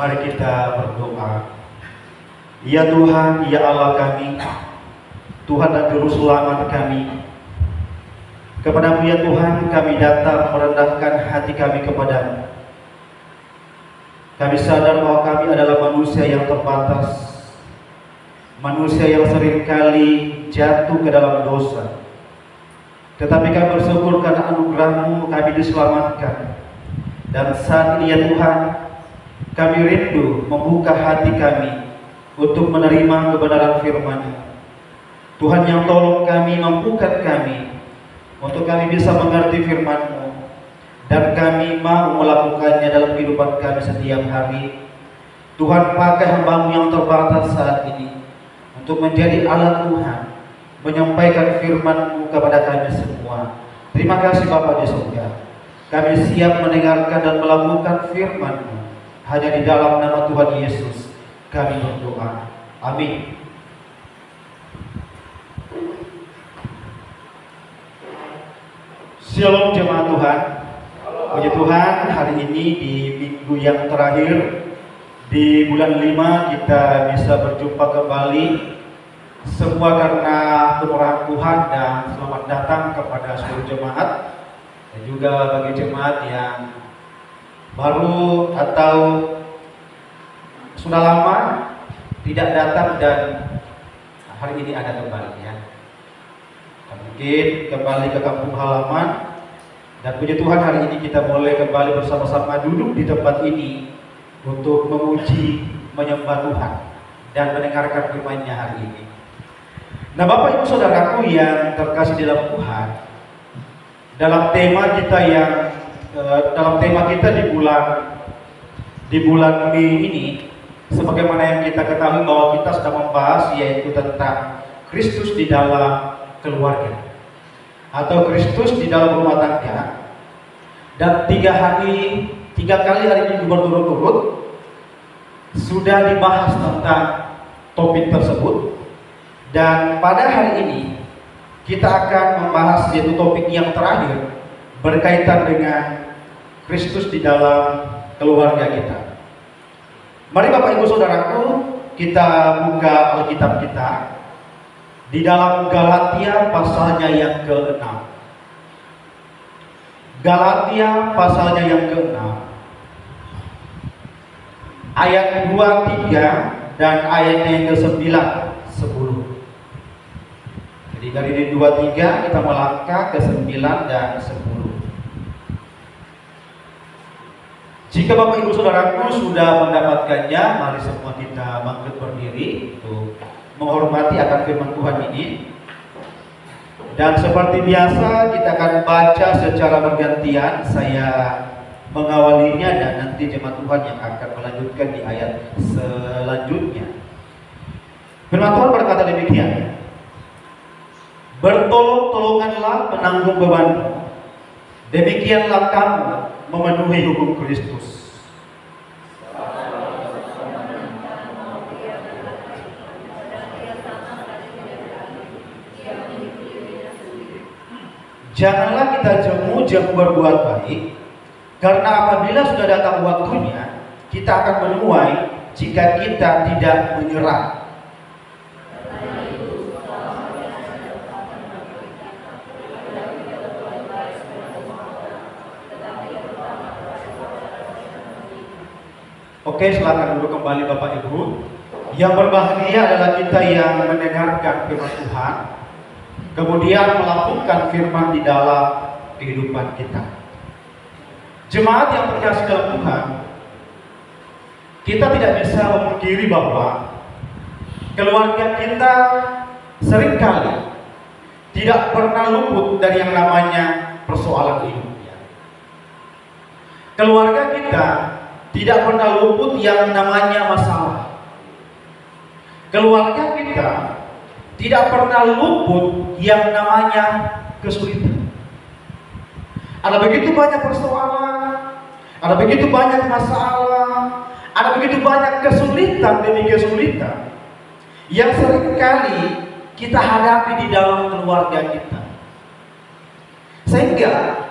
Mari kita berdoa. Ya Tuhan, ya Allah kami, Tuhan dan Juru Selamat kami, kepada-Mu ya Tuhan kami datang merendahkan hati kami kepada-Mu. Kami sadar bahwa kami adalah manusia yang terbatas, manusia yang seringkali jatuh ke dalam dosa. Tetapi kami bersyukur karena anugerah-Mu kami diselamatkan. Dan saat ini ya Tuhan, kami rindu membuka hati kami untuk menerima kebenaran firman-Mu. Tuhan yang tolong kami, mampukan kami untuk kami bisa mengerti firman-Mu, dan kami mau melakukannya dalam kehidupan kami setiap hari. Tuhan, pakai hamba-Mu yang terbatas saat ini untuk menjadi alat Tuhan, menyampaikan firman-Mu kepada kami semua. Terima kasih Bapa di surga. Kami siap mendengarkan dan melakukan firman-Mu. Hanya di dalam nama Tuhan Yesus kami berdoa. Amin. Shalom jemaat Tuhan. Puji Tuhan, hari ini di minggu yang terakhir di bulan 5 kita bisa berjumpa kembali. Semua karena kemurahan Tuhan, dan selamat datang kepada seluruh jemaat, dan juga bagi jemaat yang baru atau sudah lama tidak datang dan hari ini ada kembali ya. Mungkin kembali ke kampung halaman, dan puji Tuhan hari ini kita boleh kembali bersama-sama duduk di tempat ini untuk memuji, menyembah Tuhan dan mendengarkan firman-Nya hari ini. Nah, Bapak Ibu Saudaraku yang terkasih dalam Tuhan, dalam tema kita di bulan Mei ini, sebagaimana yang kita ketahui bahwa kita sedang membahas yaitu tentang Kristus di dalam keluarga atau Kristus di dalam rumah tangga. Dan 3 kali hari ini berturut-turut sudah dibahas tentang topik tersebut, dan pada hari ini kita akan membahas yaitu topik yang terakhir berkaitan dengan Kristus di dalam keluarga kita. Mari Bapak Ibu Saudaraku, kita buka Alkitab kita di dalam Galatia pasalnya yang ke-6. Galatia pasalnya yang ke-6, ayat 2, 3 dan ayatnya yang ke-9, 10. Jadi dari 2, 3 kita melangkah ke 9 dan 10. Jika Bapak Ibu Saudaraku sudah mendapatkannya, mari semua kita bangkit berdiri untuk menghormati akan firman Tuhan ini. Dan seperti biasa kita akan baca secara bergantian. Saya mengawalinya dan nanti jemaat Tuhan yang akan melanjutkan di ayat selanjutnya. Firman Tuhan berkata demikian: bertolong-tolonganlah menanggung bebanmu, demikianlah kamu memenuhi hukum Kristus. Janganlah kita jemu-jemu berbuat baik, karena apabila sudah datang waktunya, kita akan menuai jika kita tidak menyerah. Oke, silakan dulu kembali Bapak Ibu. Yang berbahagia adalah kita yang mendengarkan firman Tuhan, kemudian melakukan firman di dalam kehidupan kita. Jemaat yang terkasih dalam Tuhan, kita tidak bisa memungkiri bahwa keluarga kita seringkali tidak pernah luput dari yang namanya persoalan hidupnya. Keluarga kita tidak pernah luput yang namanya masalah. Keluarga kita tidak pernah luput yang namanya kesulitan. Ada begitu banyak persoalan, ada begitu banyak masalah, ada begitu banyak kesulitan demi kesulitan yang seringkali kita hadapi di dalam keluarga kita. Sehingga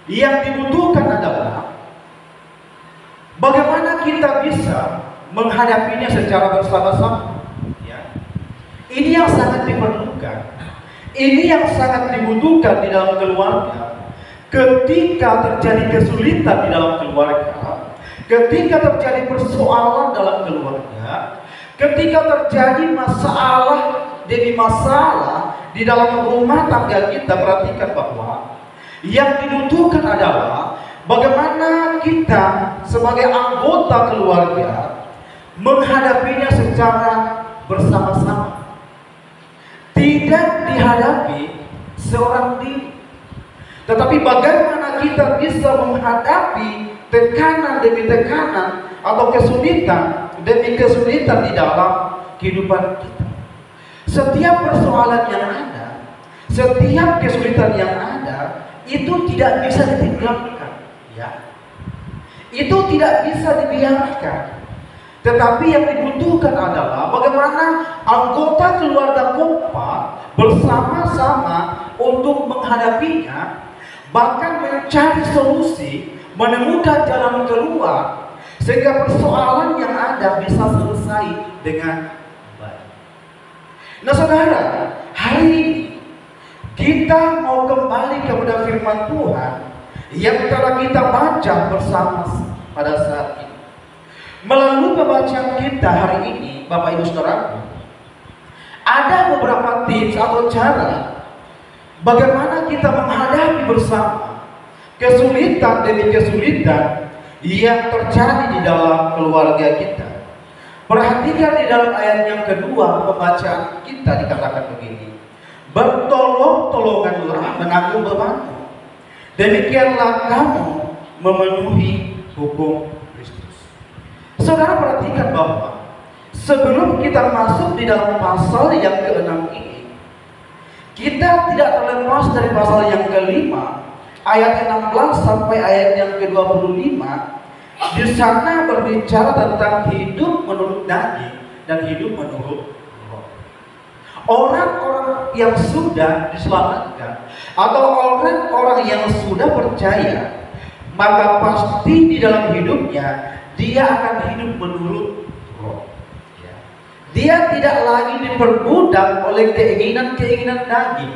yang dibutuhkan adalah bagaimana kita bisa menghadapinya secara bersama-sama? Ya. Ini yang sangat diperlukan. Ini yang sangat dibutuhkan di dalam keluarga. Ketika terjadi kesulitan di dalam keluarga, ketika terjadi persoalan dalam keluarga, ketika terjadi masalah demi masalah di dalam rumah tangga kita, perhatikan bahwa yang dibutuhkan adalah bagaimana kita sebagai anggota keluarga menghadapinya secara bersama-sama. Tidak dihadapi seorang diri, tetapi bagaimana kita bisa menghadapi tekanan demi tekanan atau kesulitan demi kesulitan di dalam kehidupan kita. Setiap persoalan yang ada, setiap kesulitan yang ada, itu tidak bisa ditinggalkan, ya. Itu tidak bisa dibiarkan. Tetapi yang dibutuhkan adalah bagaimana anggota keluarga kompak bersama-sama untuk menghadapinya, bahkan mencari solusi, menemukan jalan keluar, sehingga persoalan yang ada bisa selesai dengan baik. Nah saudara, hari ini kita mau kembali kepada firman Tuhan yang telah kita baca bersama pada saat ini. Melalui pembacaan kita hari ini, Bapak Ibu Saudara, ada beberapa tips atau cara bagaimana kita menghadapi bersama kesulitan demi kesulitan yang terjadi di dalam keluarga kita. Perhatikan di dalam ayat yang kedua pembacaan kita dikatakan begini: bertolong-tolonganlah menanggung bebanmu, demikianlah kamu memenuhi hukum Kristus. Saudara perhatikan bahwa sebelum kita masuk di dalam pasal yang ke-6 ini, kita tidak terlepas dari pasal yang ke-5 ayat 16 sampai ayat yang ke-25. Di sana berbicara tentang hidup menurut daging dan hidup menurut roh. Orang-orang yang sudah diselamatkan atau orang-orang yang sudah percaya, maka pasti di dalam hidupnya dia akan hidup menurut roh. Dia tidak lagi diperbudak oleh keinginan-keinginan daging,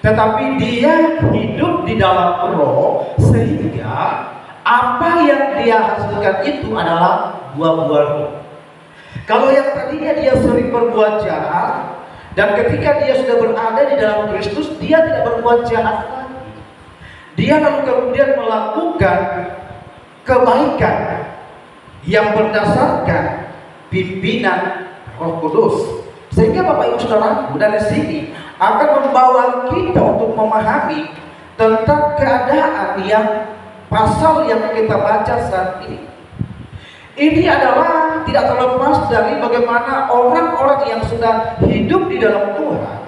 tetapi dia hidup di dalam roh, sehingga apa yang dia hasilkan itu adalah buah-buah roh. Kalau yang tadinya dia sering berbuat jahat, dan ketika dia sudah berada di dalam Kristus, dia tidak berbuat jahat lagi. Dia lalu kemudian melakukan kebaikan yang berdasarkan pimpinan Roh Kudus. Sehingga Bapak Ibu Saudaraku, dari sini akan membawa kita untuk memahami tentang keadaan yang pasal yang kita baca saat ini. Ini adalah tidak terlepas dari bagaimana orang-orang yang sudah hidup di dalam Tuhan,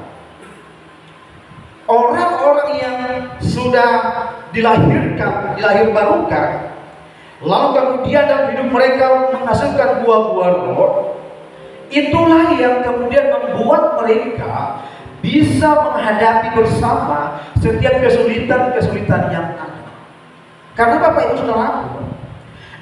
orang-orang yang sudah dilahir barukan, lalu kemudian dalam hidup mereka menghasilkan buah-buah roh. Itulah yang kemudian membuat mereka bisa menghadapi bersama setiap kesulitan-kesulitan yang ada. Karena Bapak Ibu Saudaraku,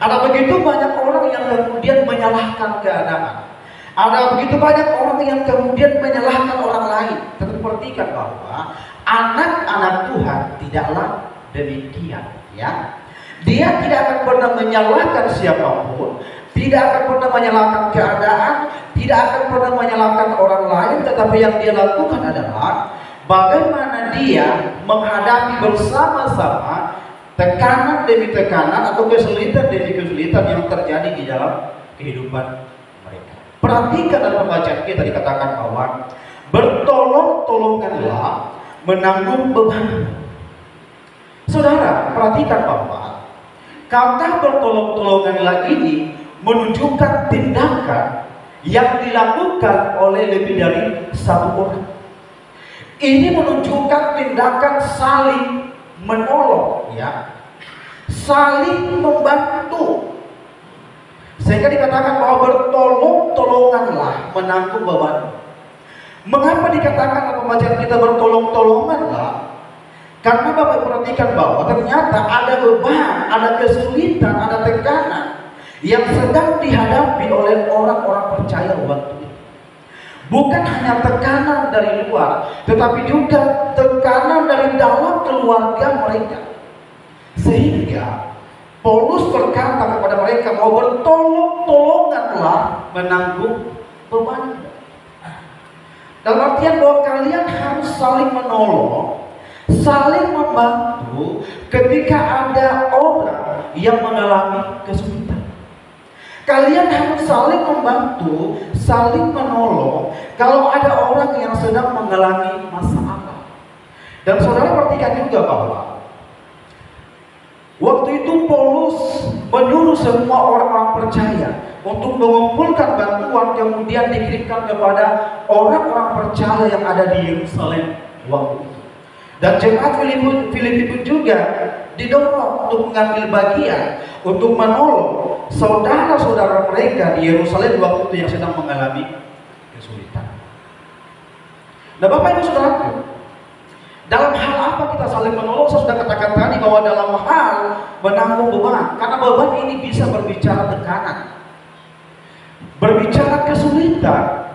ada begitu banyak orang yang kemudian menyalahkan keadaan. Ada begitu banyak orang yang kemudian menyalahkan orang lain. Tetapi perhatikan bahwa anak-anak Tuhan tidaklah demikian, ya. Dia tidak akan pernah menyalahkan siapapun, tidak akan pernah menyalahkan keadaan, tidak akan pernah menyalahkan orang lain, tetapi yang dia lakukan adalah bagaimana dia menghadapi bersama-sama tekanan demi tekanan atau kesulitan demi kesulitan yang terjadi di dalam kehidupan mereka. Perhatikan dalam pembacaan kita dikatakan bahwa bertolong-tolonganlah menanggung beban. Saudara, perhatikan bahwa kata bertolong-tolonganlah ini menunjukkan tindakan yang dilakukan oleh lebih dari satu orang. Ini menunjukkan tindakan saling menolong, ya, saling membantu. Sehingga dikatakan bahwa bertolong-tolonganlah menanggung beban. Mengapa dikatakan dalam pembacaan kita bertolong-tolonganlah? Karena Bapak perhatikan bahwa ternyata ada beban, ada kesulitan, ada tekanan yang sedang dihadapi oleh orang-orang percaya waktu itu. Bukan hanya tekanan dari luar, tetapi juga tekanan dari dalam keluarga mereka. Sehingga Paulus berkata kepada mereka bahwa bertolong-tolonganlah menanggung beban. Dalam artian bahwa kalian harus saling menolong, saling membantu ketika ada orang yang mengalami kesulitan. Kalian harus saling membantu, saling menolong kalau ada orang yang sedang mengalami masalah. Dan saudara perhatikan juga bahwa waktu itu Paulus menyuruh semua orang-orang percaya untuk mengumpulkan bantuan kemudian dikirimkan kepada orang-orang percaya yang ada di Yerusalem waktu itu. Dan jemaat Filipi pun juga didorong untuk mengambil bagian untuk menolong saudara-saudara mereka di Yerusalem waktu itu yang sedang mengalami kesulitan. Nah, Bapak Ibu Saudaraku, dalam hal apa kita saling menolong? Saya sudah katakan tadi bahwa dalam hal menanggung beban, karena beban ini bisa berbicara tekanan, berbicara kesulitan,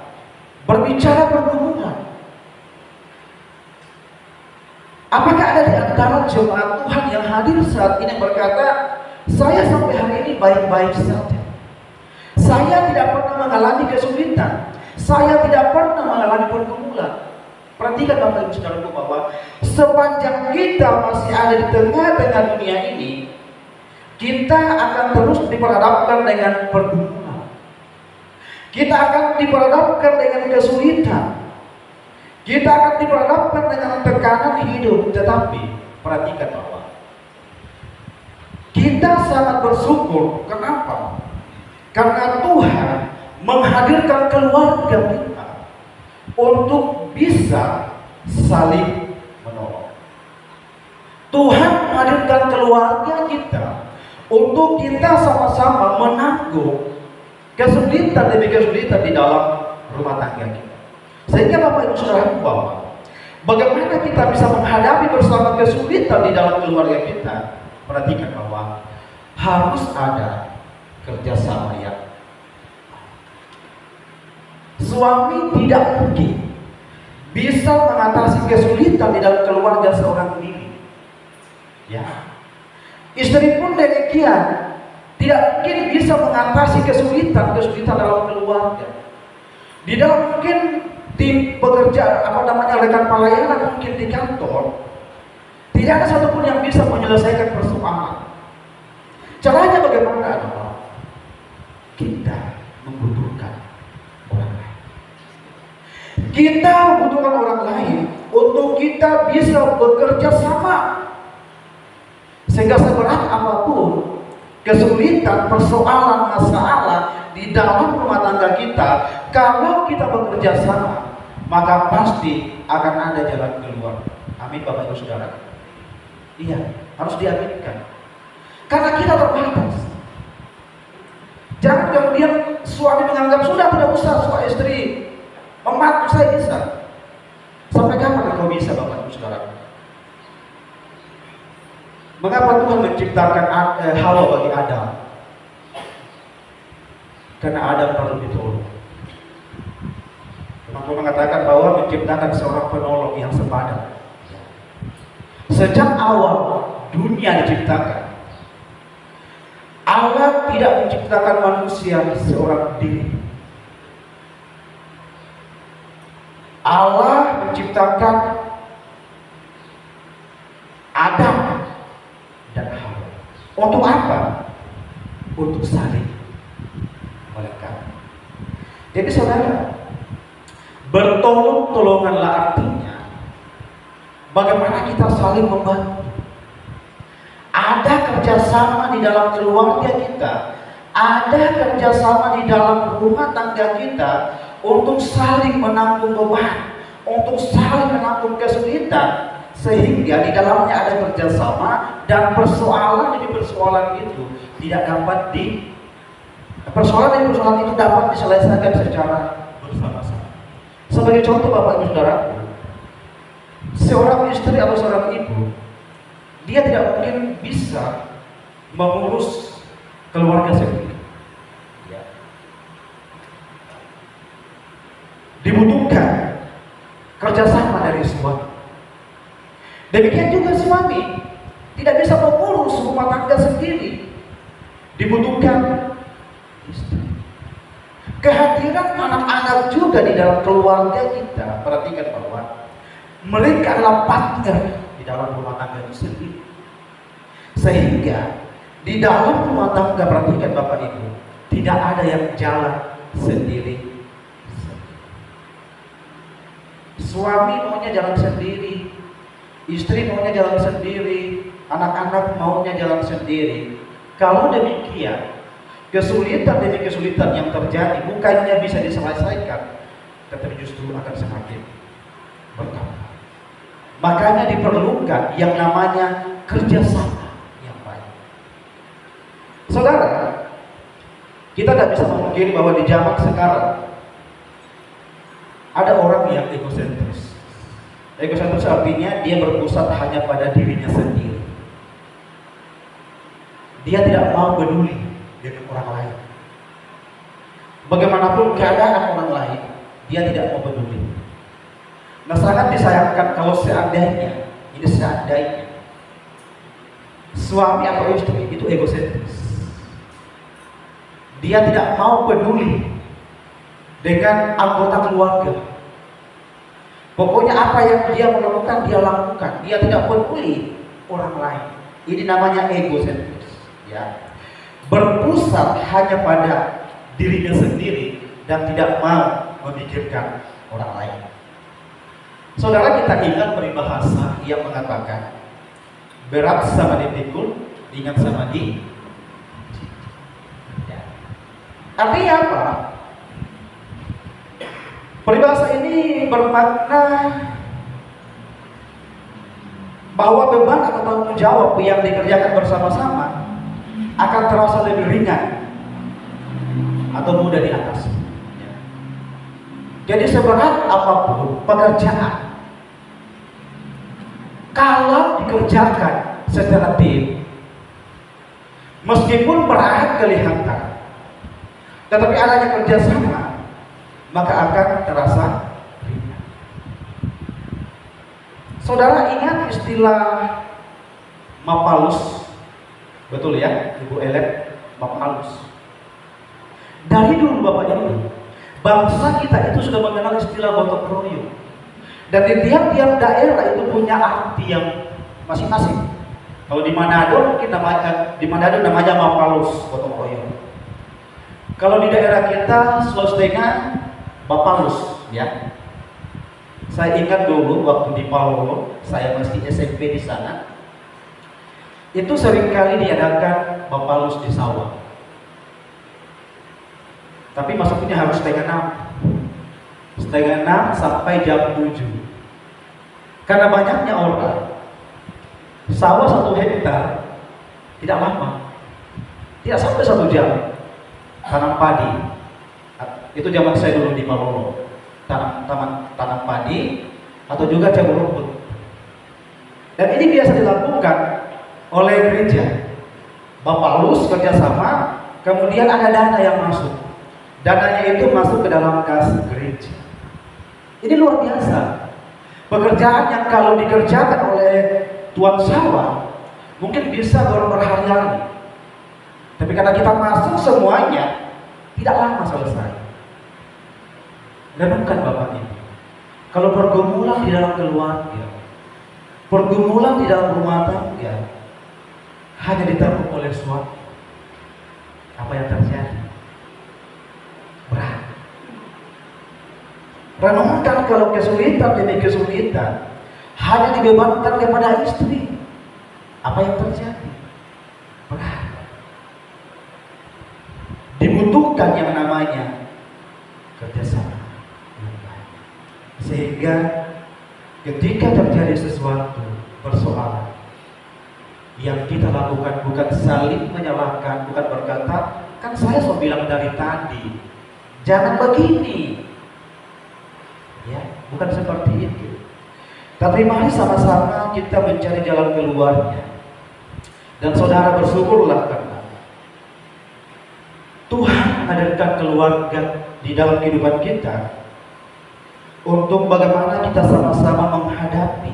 berbicara pergumulan. Apakah ada di antara jemaat Tuhan yang hadir saat ini berkata, saya sampai hari ini baik-baik saja, saya tidak pernah mengalami kesulitan, saya tidak pernah mengalami pergumulan? Perhatikan Bapak Ibu Saudaraku bahwa sepanjang kita masih ada di tengah-tengah dunia ini, kita akan terus diperhadapkan dengan pergumulan, kita akan diperhadapkan dengan kesulitan, kita akan diperhadapkan dengan tekanan hidup. Tetapi perhatikan bahwa kita sangat bersyukur. Kenapa? Karena Tuhan menghadirkan keluarga kita untuk bisa saling menolong. Tuhan menghadirkan keluarga kita untuk kita sama-sama menanggung kesulitan demi kesulitan di dalam rumah tangga kita. Sehingga Bapak Ibu Saudara bahwa bagaimana kita bisa menghadapi bersama kesulitan di dalam keluarga kita. Perhatikan bahwa harus ada kerjasama yang suami tidak mungkin bisa mengatasi kesulitan di dalam keluarga seorang diri. Ya. Istri pun demikian, tidak mungkin bisa mengatasi kesulitan dalam keluarga. Di dalam mungkin tim pekerja, rekan pelayanan mungkin di kantor, tidak ada satupun yang bisa menyelesaikan persoalan. Caranya bagaimana? Kita membutuhkan orang lain. Kita membutuhkan orang lain untuk kita bisa bekerja sama. Sehingga seberat apapun kesulitan, persoalan, masalah di dalam rumah tangga kita, kalau kita bekerja sama, maka pasti akan ada jalan keluar. Amin Bapak Ibu Saudara. Iya, harus diaminkan. Karena kita terbatas. Jangan kemudian suami menganggap sudah tidak usah suami istri membantu saya bisa. Sampai kapan engkau bisa Bapak Ibu Saudara? Mengapa Tuhan menciptakan Hawa bagi Adam? Karena Adam perlu ditolong. Tuhan mengatakan bahwa menciptakan seorang penolong yang sepadan. Sejak awal dunia diciptakan, Allah tidak menciptakan manusia seorang diri. Allah menciptakan Adam dan Hawa. Untuk apa? Untuk saling melengkapi. Jadi saudara, bertolong-tolonganlah artinya bagaimana kita saling membantu. Ada kerjasama di dalam keluarga kita, ada kerjasama di dalam rumah tangga kita untuk saling menanggung beban, untuk saling menanggung kesulitan, sehingga di dalamnya ada kerjasama dan persoalan demi persoalan itu tidak dapat persoalan itu dapat diselesaikan secara bersama-sama. Sebagai contoh Bapak Ibu Saudara, seorang istri atau seorang ibu, dia tidak mungkin bisa mengurus keluarga sendiri. dibutuhkan kerjasama dari suami. Demikian juga suami tidak bisa mengurus rumah tangga sendiri, dibutuhkan istri. Kehadiran anak-anak juga di dalam keluarga kita, perhatikan bahwa mereka adalah partner di dalam rumah tangga itu sendiri. Sehingga di dalam rumah tangga, perhatikan Bapak Ibu, tidak ada yang jalan sendiri. Suami maunya jalan sendiri, istri maunya jalan sendiri, anak-anak maunya jalan sendiri. Kalau demikian, kesulitan demi kesulitan yang terjadi bukannya bisa diselesaikan, tetapi justru akan semakin bertambah. Makanya diperlukan yang namanya kerjasama yang baik. Saudara, kita tidak bisa memungkiri bahwa di zaman sekarang ada orang yang egosentris. Egosentris artinya dia berpusat hanya pada dirinya sendiri. Dia tidak mau peduli dengan orang lain. Bagaimanapun keadaan orang lain, dia tidak mau peduli. Nah, sangat disayangkan kalau seandainya suami atau istri itu egosentris. Dia tidak mau peduli dengan anggota keluarga. Pokoknya apa yang dia melakukan, dia lakukan. Dia tidak peduli orang lain. Ini namanya egosentris, ya. Berpusat hanya pada dirinya sendiri dan tidak mau memikirkan orang lain. Saudara, kita ingat peribahasa yang mengatakan berat sama dipikul, ringan sama di. Ya. Artinya apa? Peribahasa ini bermakna bahwa beban atau tanggung jawab yang dikerjakan bersama-sama akan terasa lebih ringan atau mudah diatasi. Jadi seberat apapun pekerjaan, kalau dikerjakan secara tim, meskipun berat kelihatan, tetapi adanya kerjasama, maka akan terasa ringan. Saudara ingat istilah mapalus, betul ya, Ibu Ellen, mapalus. Dari dulu Bapak Ibu, bangsa kita itu sudah mengenal istilah gotong royong. Dan di tiap-tiap daerah itu punya arti yang masing-masing. Kalau di Manado mungkin namanya mapalus, gotong royong. Kalau di daerah kita Sulawesi Tengah, Bapalus, ya. Saya ingat dulu waktu di Palolo, saya masih SMP di sana. Itu seringkali diadakan Bapalus di sawah. Tapi masuknya harus setengah 6 sampai jam 7. Karena banyaknya orang, sawah 1 hektar tidak lama, tidak sampai 1 jam tanam padi. Itu zaman saya dulu di Palolo, tanam padi atau juga jagung rumput. Dan ini biasa dilakukan oleh gereja. Bapalus kerjasama, kemudian ada dana yang masuk. Dananya itu masuk ke dalam kas gereja. Ini luar biasa. Pekerjaan yang kalau dikerjakan oleh tuan sawah mungkin bisa berhari-hari. Tapi karena kita masuk semuanya, tidak lama selesai. Renungkan Bapak Ibu, kalau pergumulan di dalam keluarga, pergumulan di dalam rumah tangga hanya diterpa oleh suami, apa yang terjadi? Berat. Renungkan kalau kesulitan demi kesulitan hanya dibebankan kepada istri, apa yang terjadi? Berat. Dibutuhkan yang namanya kerjasama. Sehingga ketika terjadi sesuatu persoalan, yang kita lakukan bukan saling menyalahkan, bukan berkata, kan saya sudah bilang dari tadi, jangan begini, ya, bukan seperti itu. Tapi mari sama-sama kita mencari jalan keluarnya. Dan saudara bersyukurlah karena Tuhan hadirkan keluarga di dalam kehidupan kita untuk bagaimana kita sama-sama menghadapi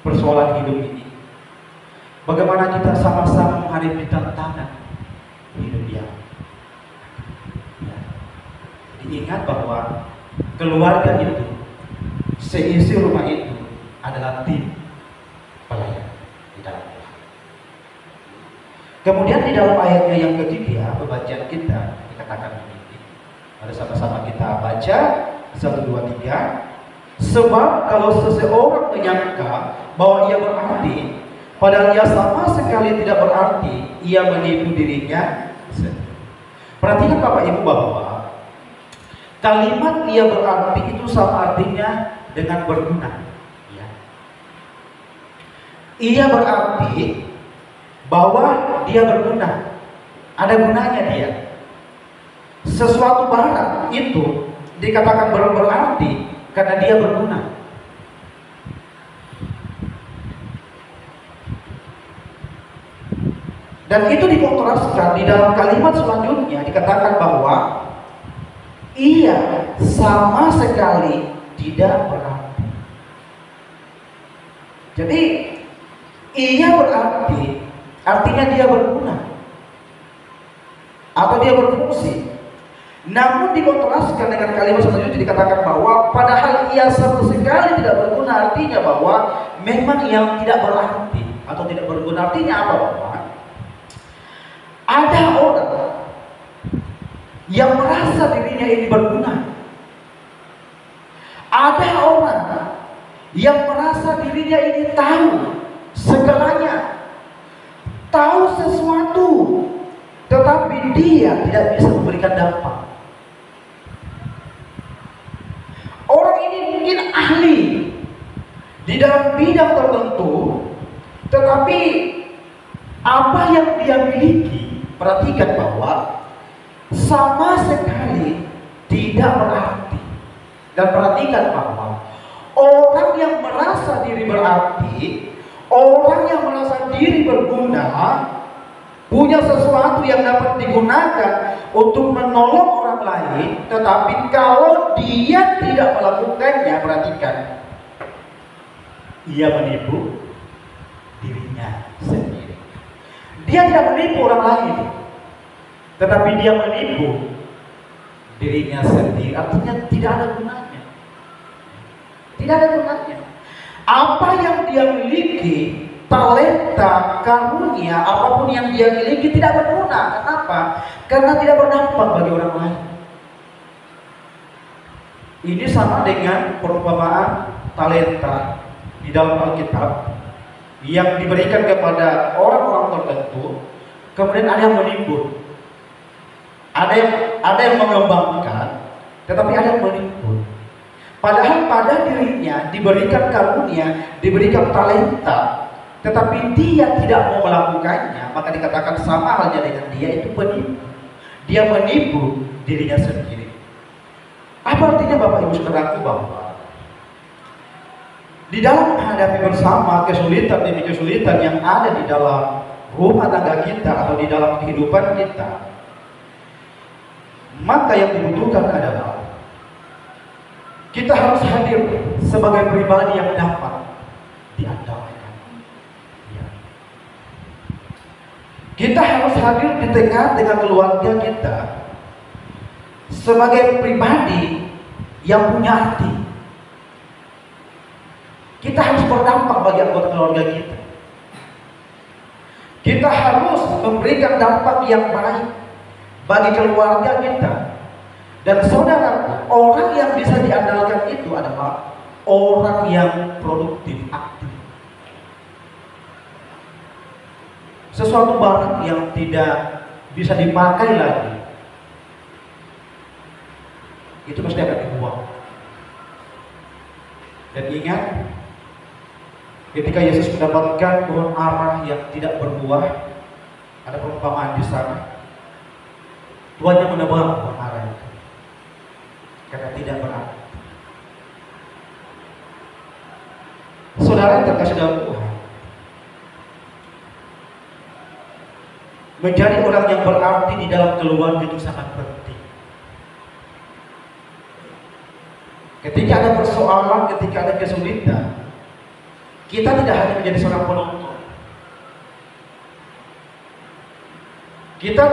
persoalan hidup ini. Bagaimana kita sama-sama menghadapi tantangan hidup yang diingat bahwa keluarga itu, seisi rumah itu adalah tim pelayan di dalam Tuhan. Kemudian di dalam ayatnya yang ketiga, pembacaan kita dikatakan begini. Mari sama-sama kita baca 1, 2, 3. Sebab kalau seseorang menyangka bahwa ia berarti, padahal ia sama sekali tidak berarti, ia menipu dirinya sendiri. Perhatikan Bapak Ibu bahwa kalimat ia berarti itu sama artinya dengan berguna. Ya. Ia berarti bahwa dia berguna, ada gunanya dia. Sesuatu barang itu dikatakan berarti karena dia berguna. Dan itu dikontraskan di dalam kalimat selanjutnya, dikatakan bahwa ia sama sekali tidak berarti. Jadi ia berarti artinya dia berguna atau dia berfungsi. Namun dikontraskan dengan kalimat selanjutnya, dikatakan bahwa padahal ia sama sekali tidak berguna, artinya bahwa memang yang tidak berarti atau tidak berguna. Artinya apa Bapak? Ada orang yang merasa dirinya ini berguna. Ada orang yang merasa dirinya ini tahu segalanya, tahu sesuatu, tetapi dia tidak bisa memberikan dampak. Orang ini mungkin ahli di dalam bidang tertentu, tetapi apa yang dia miliki, perhatikan bahwa sama sekali tidak berarti. Dan perhatikan bahwa orang yang merasa diri berarti, orang yang merasa diri berguna, punya sesuatu yang dapat digunakan untuk menolong orang lain, tetapi kalau dia tidak melakukannya, perhatikan, ia menipu dirinya sendiri. Dia tidak menipu orang lain, tetapi dia menipu dirinya sendiri. Artinya tidak ada gunanya. Tidak ada gunanya. Apa yang dia miliki, talenta, karunia, apapun yang dia miliki tidak berguna. Kenapa? Karena tidak berdampak bagi orang lain. Ini sama dengan perumpamaan talenta di dalam Alkitab yang diberikan kepada orang-orang tertentu, kemudian ada yang menimbun, ada yang mengembangkan, tetapi ada yang menimbun. Padahal pada dirinya diberikan karunia, diberikan talenta, tetapi dia tidak mau melakukannya, maka dikatakan sama halnya dengan dia itu penipu. Dia menipu dirinya sendiri. Apa artinya Bapak Ibu Saudaraku bahwa di dalam menghadapi bersama kesulitan demi kesulitan yang ada di dalam rumah tangga kita atau di dalam kehidupan kita, maka yang dibutuhkan adalah kita harus hadir sebagai pribadi yang dapat diandalkan. Ya. Kita harus hadir di tengah keluarga kita sebagai pribadi yang punya arti. Kita harus berdampak bagi anggota keluarga kita. Kita harus memberikan dampak yang baik bagi keluarga kita. Dan saudara, orang yang bisa diandalkan itu adalah orang yang produktif, aktif. Sesuatu barang yang tidak bisa dipakai lagi, itu pasti akan dibuang. Dan ingat, ketika Yesus mendapatkan pohon ara yang tidak berbuah, ada perumpamaan di sana. Tuannya menebang pohon ara itu karena tidak berarti. Saudara yang terkasih dalam Tuhan, menjadi orang yang berarti di dalam keluarga itu sangat penting. Ketika ada persoalan, ketika ada kesulitan, kita tidak hanya menjadi seorang penonton. Kita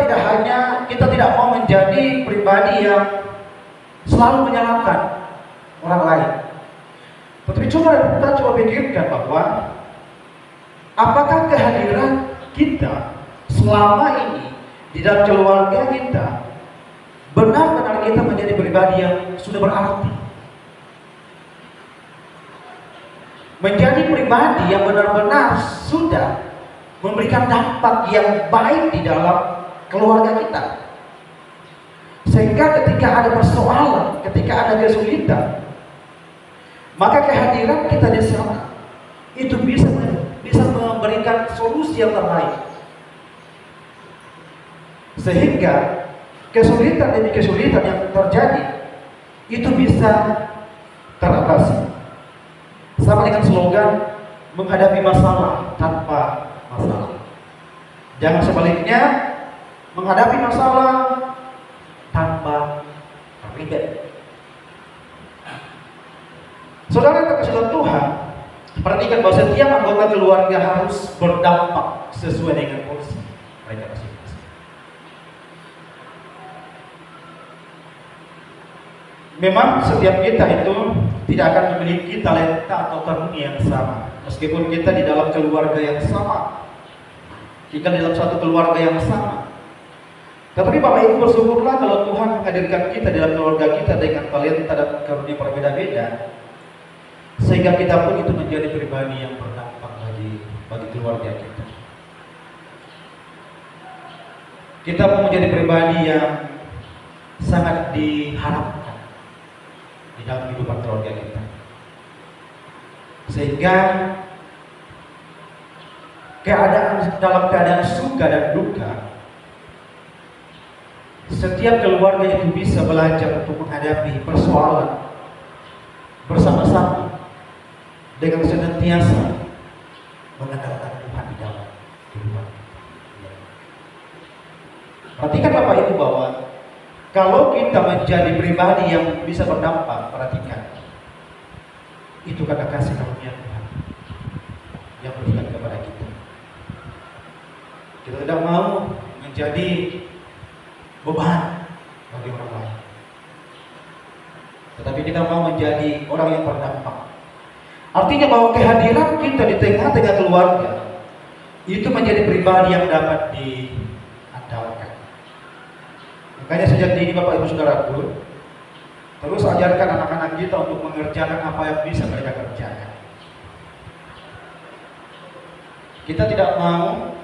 tidak mau menjadi pribadi yang selalu menyalahkan orang lain. Tetapi kita coba pikirkan bahwa apakah kehadiran kita selama ini di dalam keluarga kita benar-benar kita menjadi pribadi yang sudah berarti, menjadi pribadi yang benar-benar sudah memberikan dampak yang baik di dalam keluarga kita, sehingga ketika ada persoalan, ketika ada kesulitan, maka kehadiran kita di sana itu bisa memberikan solusi yang terbaik, sehingga kesulitan demi kesulitan yang terjadi itu bisa teratasi. Sama dengan slogan menghadapi masalah tanpa masalah. Jangan sebaliknya, menghadapi masalah tanpa ribet. Saudara yang terkasih dalam Tuhan, perhatikan bahwa setiap anggota keluarga harus berdampak sesuai dengan porsi mereka masing-masing. Memang setiap kita itu tidak akan memiliki talenta atau karunia yang sama, meskipun kita di dalam keluarga yang sama, kita di dalam satu keluarga yang sama. Tetapi Bapak Ibu bersyukurlah kalau Tuhan menghadirkan kita dalam keluarga kita dengan talenta dan karunia berbeda-beda, sehingga kita pun itu menjadi pribadi yang berdampak bagi keluarga kita. Kita pun menjadi pribadi yang sangat diharapkan di dalam kehidupan keluarga kita, sehingga dalam keadaan suka dan duka, setiap keluarga itu bisa belajar untuk menghadapi persoalan bersama-sama dengan senantiasa mengandalkan Tuhan di dalam kehidupan. Perhatikan Bapak Ibu bahwa kalau kita menjadi pribadi yang bisa berdampak, perhatikan, itu karena kasih karunia Tuhan yang berikan kepada kita. Kita tidak mau menjadi beban bagi orang lain, tetapi kita mau menjadi orang yang berdampak. Artinya bahwa kehadiran kita di tengah-tengah keluarga itu menjadi pribadi yang dapat diandalkan. Makanya sejak dini Bapak Ibu Saudaraku, terus ajarkan anak-anak kita untuk mengerjakan apa yang bisa mereka kerjakan. Kita tidak mau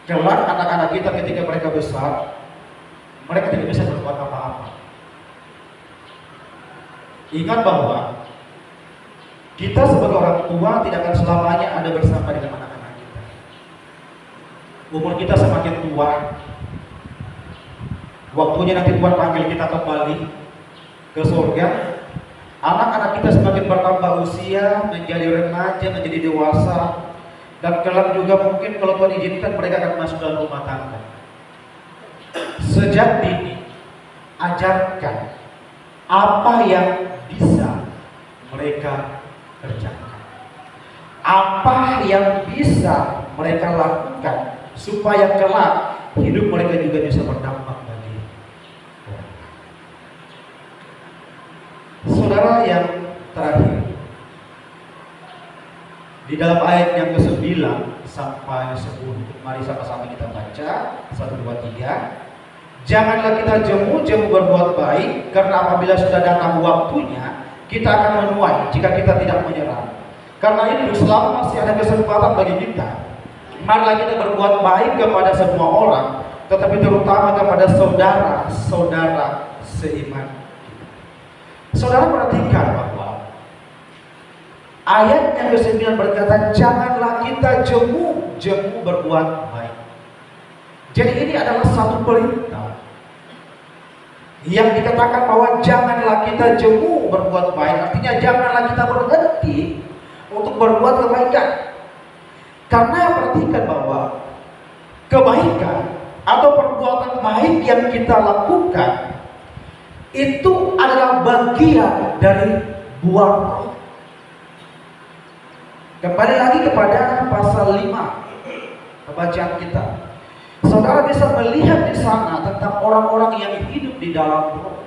kelak anak-anak kita ketika mereka besar, mereka tidak bisa berbuat apa-apa. Ingat bahwa kita sebagai orang tua tidak akan selamanya ada bersama dengan anak-anak kita. Umur kita semakin tua, waktunya nanti Tuhan panggil kita kembali ke surga. Anak-anak kita semakin bertambah usia, menjadi remaja, menjadi dewasa, dan kelak juga mungkin kalau Tuhan izinkan mereka akan masuk dalam rumah tangga. Sejak dini ajarkan apa yang bisa mereka kerjakan, apa yang bisa mereka lakukan, supaya kelak hidup mereka juga bisa berdampak bagi orang. Saudara yang terakhir, di dalam ayat yang ke-9 sampai 10, mari sama-sama kita baca 1, 2, 3. Janganlah kita jemu-jemu berbuat baik, karena apabila sudah datang waktunya, kita akan menuai jika kita tidak menyerah. Karena itu selama masih ada kesempatan bagi kita, marilah kita berbuat baik kepada semua orang, tetapi terutama kepada saudara-saudara seiman. Saudara perhatikan bahwa ayat yang ke-9 berkata, janganlah kita jemu-jemu berbuat baik. Jadi ini adalah satu perintah yang dikatakan bahwa janganlah kita jemu berbuat baik. Artinya janganlah kita berhenti untuk berbuat kebaikan. Karena perhatikan bahwa kebaikan atau perbuatan baik yang kita lakukan itu adalah bagian dari buah roh. Kembali lagi kepada pasal 5 pembacaan kita. Saudara bisa melihat di sana tentang orang-orang yang hidup di dalam roh.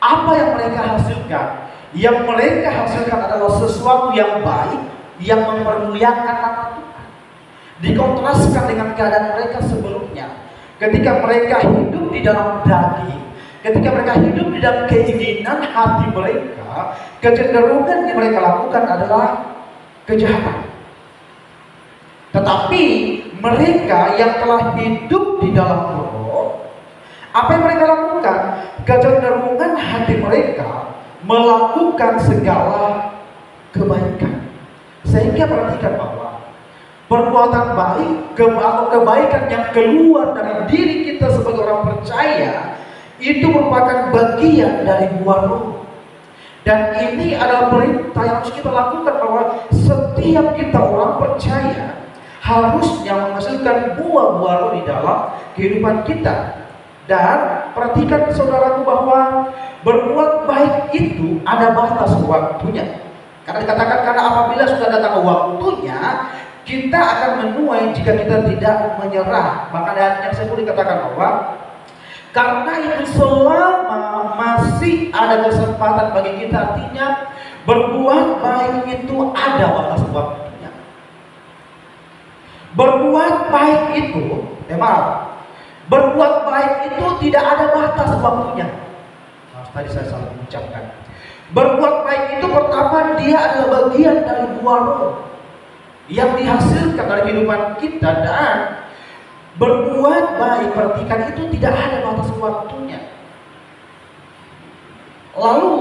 Apa yang mereka hasilkan? Yang mereka hasilkan adalah sesuatu yang baik, yang mempermuliakan nama Tuhan. Dikontraskan dengan keadaan mereka sebelumnya, ketika mereka hidup di dalam daging, ketika mereka hidup di dalam keinginan hati mereka, kecenderungan yang mereka lakukan adalah kejahatan. Tetapi mereka yang telah hidup di dalam roh, apa yang mereka lakukan? Kecenderungan hati mereka melakukan segala kebaikan. Sehingga perhatikan bahwa perbuatan baik atau kebaikan yang keluar dari diri kita sebagai orang percaya itu merupakan bagian dari buah roh. Dan ini adalah perintah yang harus kita lakukan, bahwa setiap kita orang percaya harusnya menghasilkan buah-buah roh di dalam kehidupan kita. Dan perhatikan saudaraku bahwa berbuat baik itu ada batas waktunya. Karena dikatakan, karena apabila sudah datang waktunya, kita akan menuai jika kita tidak menyerah. Maka yang saya boleh katakan bahwa karena itu selama masih ada kesempatan bagi kita, artinya berbuat baik itu ada batas waktunya. Berbuat baik itu, berbuat baik itu tidak ada batas waktunya. Tadi saya salah mengucapkan. Berbuat baik itu pertama dia adalah bagian dari buah roh yang dihasilkan dari kehidupan kita. Dan berbuat baik, perhatikan, itu tidak ada batas waktunya. Lalu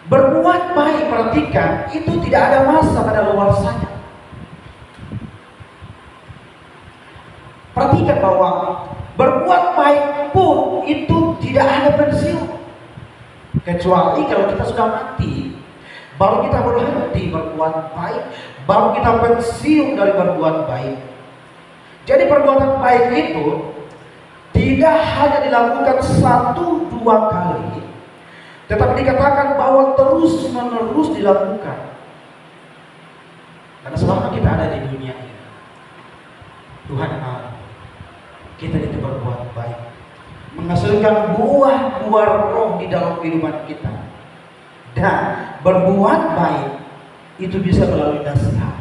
berbuat baik, perhatikan, itu tidak ada masa pada luar sana. Perhatikan bahwa berbuat baik pun itu tidak ada pensiun. Kecuali kalau kita sudah mati, baru kita berhenti berbuat baik, baru kita pensiun dari berbuat baik. Jadi perbuatan baik itu tidak hanya dilakukan 1-2 kali, tetapi dikatakan bahwa terus menerus dilakukan. Karena selama kita ada di dunia ini, Tuhan mau kita itu berbuat baik, menghasilkan buah-buah roh di dalam kehidupan kita. Dan berbuat baik itu bisa melalui nasihat.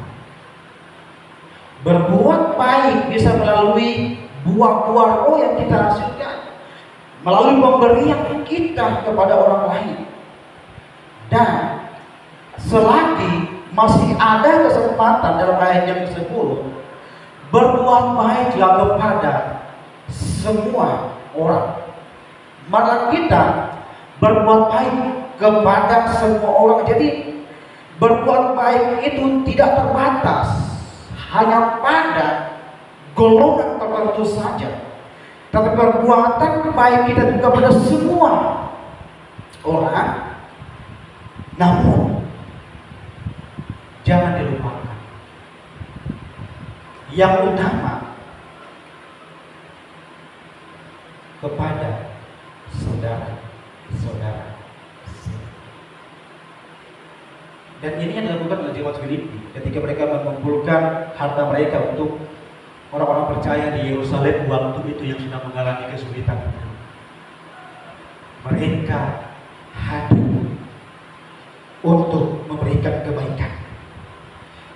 Berbuat baik bisa melalui buah-buah roh yang kita hasilkan, melalui pemberian kita kepada orang lain. Dan selagi masih ada kesempatan dalam ayat yang ke-10, berbuat baiklah kepada semua orang. Malah kita berbuat baik kepada semua orang. Jadi berbuat baik itu tidak terbatas hanya pada golongan tertentu saja, tapi perbuatan baik kita juga pada semua orang. Namun jangan dilupakan yang utama, kepada saudara-saudara. Dan ini yang dilakukan oleh jemaat Filipi ketika mereka mengumpulkan harta mereka untuk orang-orang percaya di Yerusalem waktu itu yang sedang mengalami kesulitan. Mereka hadir untuk memberikan kebaikan.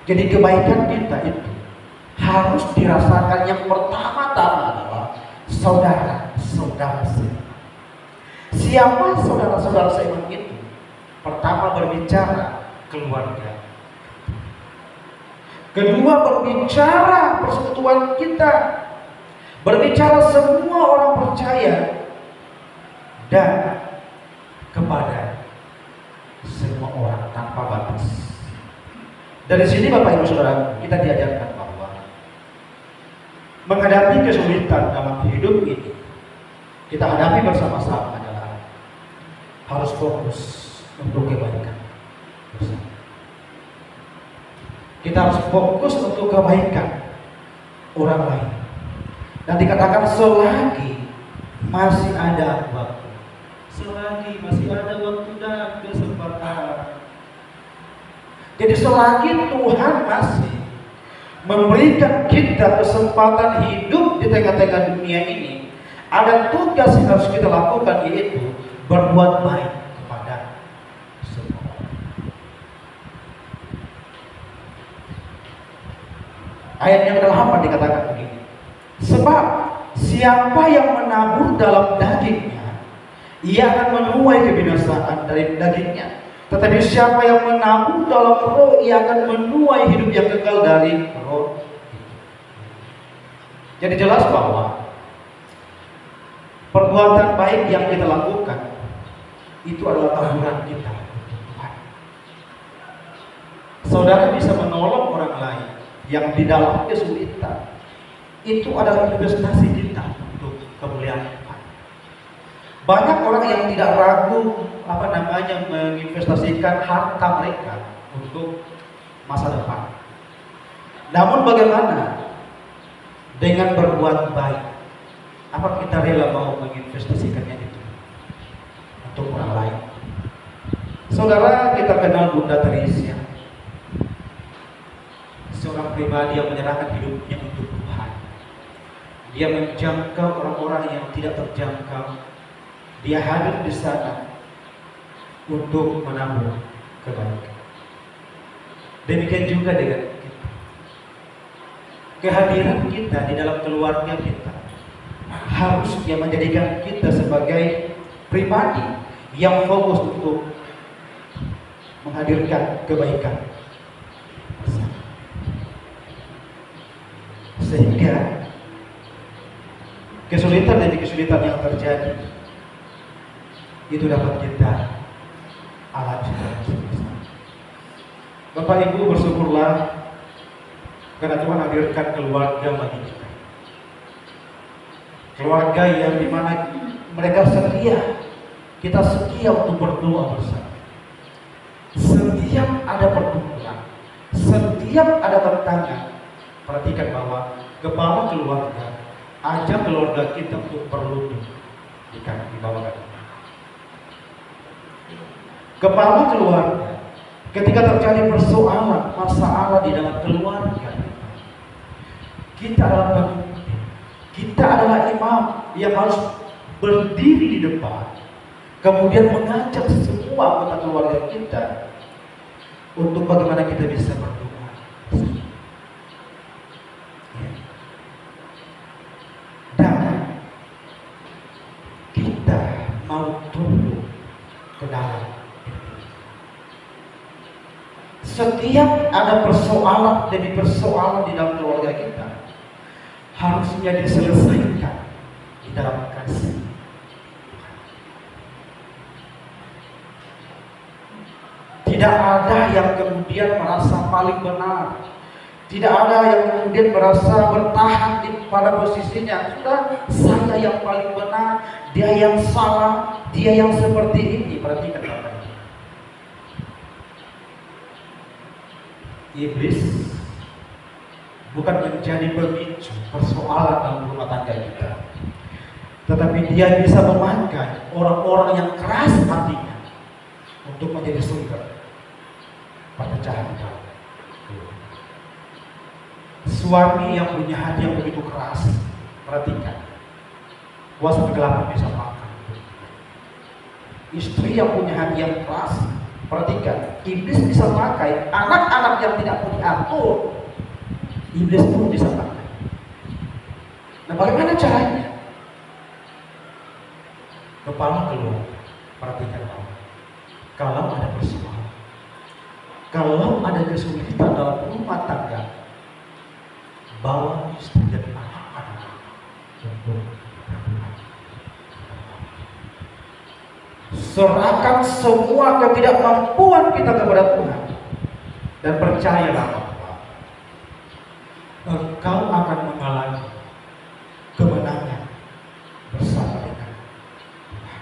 Jadi kebaikan kita itu harus dirasakan yang pertama-tama adalah saudara-saudara seiman. Siapa saudara-saudara seiman itu? Pertama berbicara keluarga. Kedua berbicara persekutuan kita. Berbicara semua orang percaya. Dan kepada semua orang tanpa batas. Dari sini Bapak Ibu Saudara, kita diajarkan bahwa menghadapi kesulitan dalam hidup ini, kita hadapi bersama-sama adalah harus fokus untuk kebaikan bersama. Kita harus fokus untuk kebaikan orang lain. Dan dikatakan selagi Masih ada waktu. Selagi masih ada waktu dan kesempatan. Jadi selagi Tuhan masih memberikan kita kesempatan hidup di tengah-tengah dunia ini, ada tugas yang harus kita lakukan, yaitu berbuat baik kepada semua orang. Ayat yang ke-8 dikatakan begini, sebab siapa yang menabur dalam dagingnya, ia akan menuai kebinasaan dari dagingnya. Tetapi siapa yang menabur dalam roh, ia akan menuai hidup yang kekal dari roh. Jadi jelas bahwa perbuatan baik yang kita lakukan itu adalah taburan kita untuk Tuhan. Saudara bisa menolong orang lain yang di dalam kesulitan, itu adalah investasi kita untuk kemuliaan Tuhan. Banyak orang yang tidak ragu menginvestasikan harta mereka untuk masa depan. Namun bagaimana dengan berbuat baik? Apa kita rela mau menginvestasikannya itu untuk orang lain? Saudara, kita kenal Bunda Teresa, seorang pribadi yang menyerahkan hidupnya untuk Tuhan. Dia menjangkau orang-orang yang tidak terjangkau. Dia hadir di sana untuk menabur kebaikan. Demikian juga dengan kita. Kehadiran kita di dalam keluarga kita harusnya menjadikan kita sebagai pribadi yang fokus untuk menghadirkan kebaikan. Sehingga kesulitan demi kesulitan yang terjadi itu dapat kita alami. Bapak Ibu, bersyukurlah karena Tuhan hadirkan keluarga bagi kita. Keluarga yang dimana mereka setia, kita setia untuk berdoa bersama. Setiap ada pergumulan, setiap ada tantangan, perhatikan bahwa kepala keluarga ajak keluarga kita untuk berlutut di bawah kaki. Kepala keluarga, ketika terjadi persoalan, masalah di dalam keluarga, kita adalah pemimpin, kita adalah imam yang harus berdiri di depan, kemudian mengajak semua anggota keluarga kita untuk bagaimana kita bisa berdoa. Dan kita mau tunduk ke dalam. Setiap ada persoalan demi persoalan di dalam keluarga kita harusnya diselesaikan di dalam kasih. Tidak ada yang kemudian merasa paling benar. Tidak ada yang kemudian merasa bertahan pada posisinya. Sudah, saya yang paling benar, dia yang salah, dia yang seperti ini. Perhatikan Bapak. Iblis bukan menjadi pemicu persoalan dalam rumah tangga kita, tetapi dia bisa memakai orang-orang yang keras hatinya untuk menjadi sumber perpecahan. Suami yang punya hati yang begitu keras, perhatikan, kuasa kegelapan bisa makan. Istri yang punya hati yang keras, perhatikan, iblis bisa pakai. Anak-anak yang tidak pun diatur, iblis pun bisa pakai. Nah, bagaimana caranya? Kepala keluar, perhatikan bahwa kalau ada persoalan, kalau ada kesulitan dalam rumah tangga, bawa istri dan anak-anak untuk berdoa. Serahkan semua ketidakmampuan kita kepada Tuhan, dan percayalah bahwa engkau akan mengalami kemenangan bersama dengan Tuhan.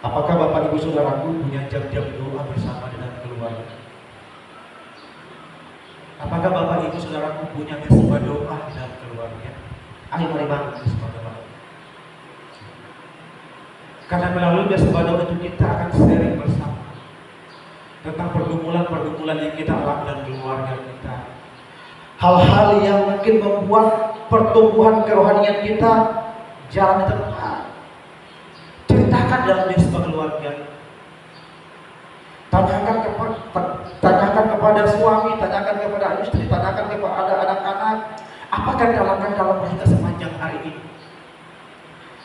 Apakah Bapak Ibu Saudaraku punya jam-jam doa bersama dengan keluarga? Apakah Bapak Ibu Saudaraku punya mesbah doa di dalam keluarga? Ayo mari bangun Desbado. Karena melalui Desbado itu kita akan sharing bersama tentang pergumulan-pergumulan yang kita alami dalam keluarga kita. Hal-hal yang mungkin membuat pertumbuhan kerohanian kita jalan tepat. Ceritakan dalam Desbado keluarga. Tanyakan kepada suami, tanyakan kepada istri, tanyakan kepada anak-anak, apakah dalam mereka sepanjang hari ini,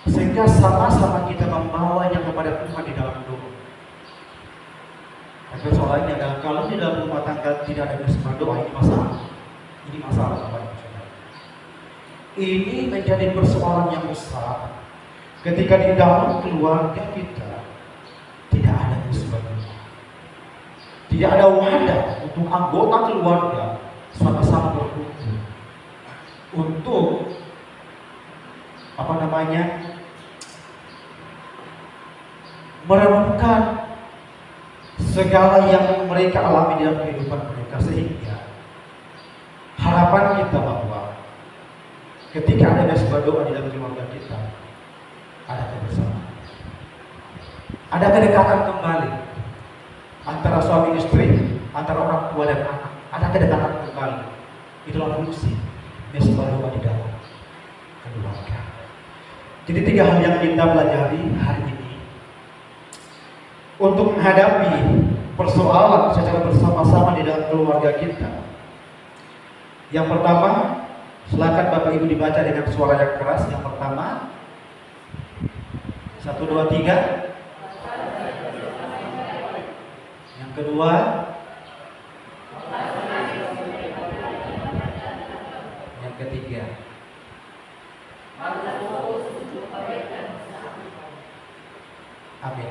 sehingga sama-sama kita membawanya kepada Tuhan di dalam doa. Tapi soalnya adalah kalau di dalam rumah tangga tidak ada Desbado, ini masalah. Ini masalah Bapak Ibu Saudara. Ini menjadi persoalan yang besar ketika di dalam keluarga kita tidak ada Desbado. Tidak ada wadah untuk anggota keluarga sama-sama berkumpul untuk merenungkan segala yang mereka alami dalam kehidupan mereka, sehingga harapan kita bahwa ketika ada Desbado di dalam keluarga kita, ada kebersamaan, ada kedekatan kembali antara suami istri, antara orang tua dan anak, ada kedekatan kembali. Itulah fungsi Desbado di dalam keluarga. Jadi 3 hal yang kita pelajari hari ini untuk menghadapi persoalan secara bersama-sama di dalam keluarga kita. Yang pertama, silakan Bapak Ibu dibaca dengan suara yang keras. Yang pertama, 1, 2, 3. Yang kedua, yang ketiga, amin.